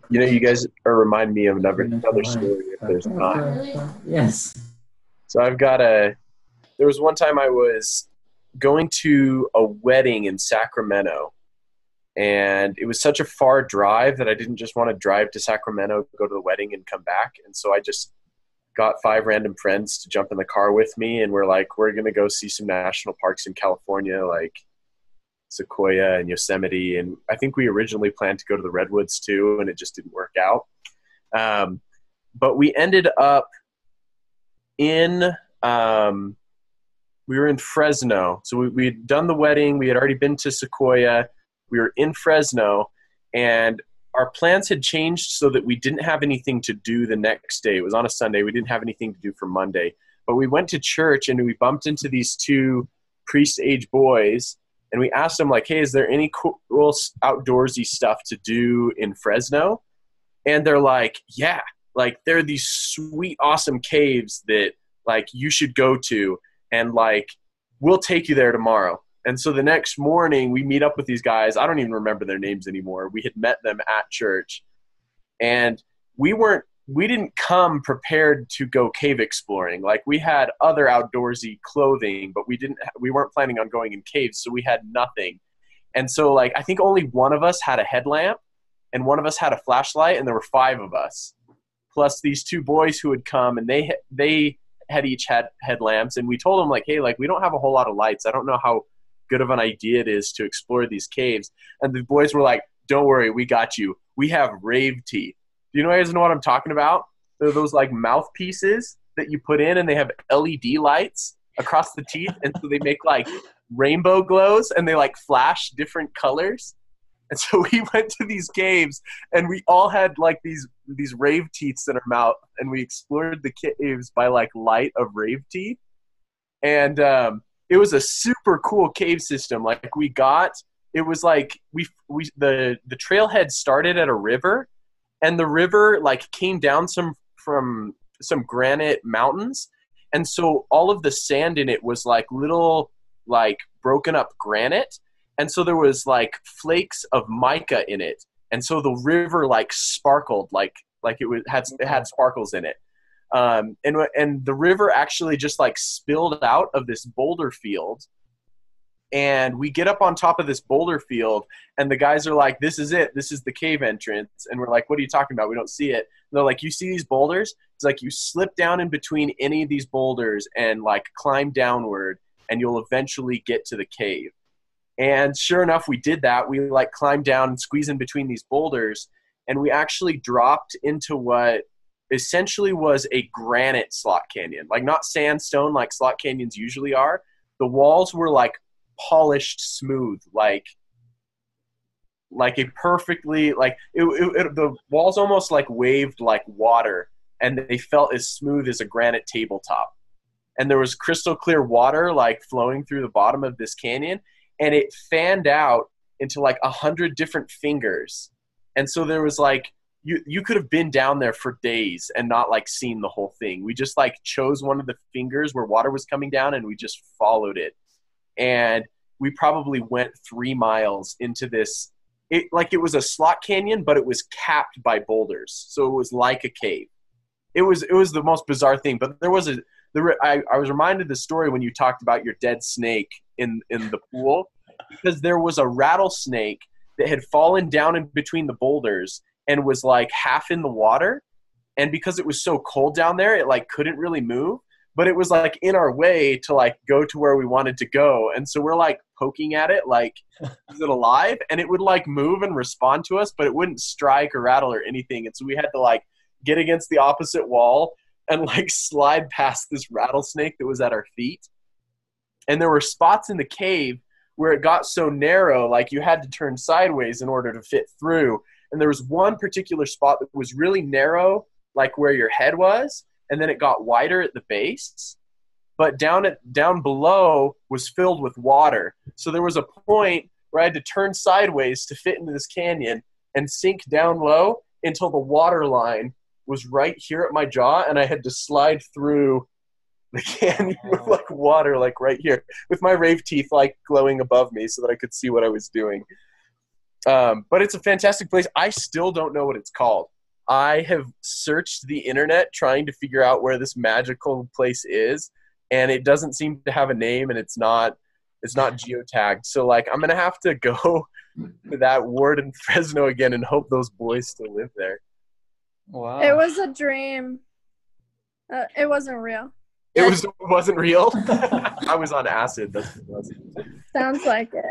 You know, you guys are reminding me of another story if there's not. Yes. So there was one time I was going to a wedding in Sacramento, and it was such a far drive that I didn't just want to drive to Sacramento, go to the wedding, and come back. And so I just got five random friends to jump in the car with me, and we're like, we're going to go see some national parks in California, like Sequoia and Yosemite. And I think we originally planned to go to the Redwoods too, and it just didn't work out. But we ended up in we were in Fresno. So we had done the wedding. We had already been to Sequoia. We were in Fresno, and our plans had changed so that we didn't have anything to do the next day. It was on a Sunday. We didn't have anything to do for Monday. But we went to church, and we bumped into these two priest-age boys, and we asked them, like, hey, is there any cool outdoorsy stuff to do in Fresno? And they're like, yeah. Like, there are these sweet, awesome caves that, like, you should go to, and, like, we'll take you there tomorrow. And so the next morning we meet up with these guys. I don't even remember their names anymore. We had met them at church, and we didn't come prepared to go cave exploring. Like, we had other outdoorsy clothing, but we weren't planning on going in caves. So we had nothing. And so, like, I think only one of us had a headlamp and one of us had a flashlight, and there were five of us, plus these two boys who had come, and they had each had headlamps. And we told them, like, hey, like, we don't have a whole lot of lights. I don't know how good of an idea it is to explore these caves. And the boys were like, don't worry, we got you. We have rave teeth. Do you guys know what I'm talking about? They're those, like, mouthpieces that you put in, and they have LED lights across the teeth. And so they make, like, rainbow glows, and they, like, flash different colors. And so we went to these caves, and we all had, like, these rave teeths in our mouth, and we explored the caves by, like, light of rave teeth. And it was a super cool cave system. Like, it was like the trailhead started at a river, and the river, like, came down from some granite mountains. And so all of the sand in it was, like, little, like, broken up granite. And so there was, like, flakes of mica in it. And so the river, like, sparkled, like it had sparkles in it. And the river actually just, like, spilled out of this boulder field. And we get up on top of this boulder field, and the guys are like, this is it. This is the cave entrance. And we're like, what are you talking about? We don't see it. And they're like, you see these boulders? It's like, you slip down in between any of these boulders and, like, climb downward, and you'll eventually get to the cave. And sure enough, we did that. We, like, climbed down and squeezed in between these boulders, and we actually dropped into what essentially was a granite slot canyon. Like, not sandstone like slot canyons usually are. The walls were, like, polished smooth, like a perfectly, like, the walls almost, like, waved like water, and they felt as smooth as a granite tabletop. And there was crystal clear water, like, flowing through the bottom of this canyon, and it fanned out into, like, 100 different fingers. And so there was, like, you could have been down there for days and not, like, seen the whole thing. We just, like, chose one of the fingers where water was coming down, and we just followed it. And we probably went 3 miles into this. It was a slot canyon, but it was capped by boulders. So it was like a cave. It was the most bizarre thing. But I was reminded of the story when you talked about your dead snake in the pool, because there was a rattlesnake that had fallen down in between the boulders and was, like, half in the water. And because it was so cold down there, it, like, couldn't really move. But it was, like, in our way to, like, go to where we wanted to go. And so we're, like, poking at it, like, is it alive? And it would, like, move and respond to us, but it wouldn't strike or rattle or anything. And so we had to, like, get against the opposite wall and, like, slide past this rattlesnake that was at our feet. And there were spots in the cave where it got so narrow, like, you had to turn sideways in order to fit through. And there was one particular spot that was really narrow, like where your head was, and then it got wider at the base. But down below was filled with water. So there was a point where I had to turn sideways to fit into this canyon and sink down low until the water line was right here at my jaw, and I had to slide through the canyon with, like, water, like, right here, with my rave teeth, like, glowing above me so that I could see what I was doing. But it's a fantastic place. I still don't know what it's called. I have searched the internet trying to figure out where this magical place is, and it doesn't seem to have a name, and it's not geotagged. So like I'm gonna have to go to that ward in Fresno again and hope those boys still live there. Wow. It was a dream. It wasn't real. It wasn't real. I was on acid. That's what it was. Sounds like it.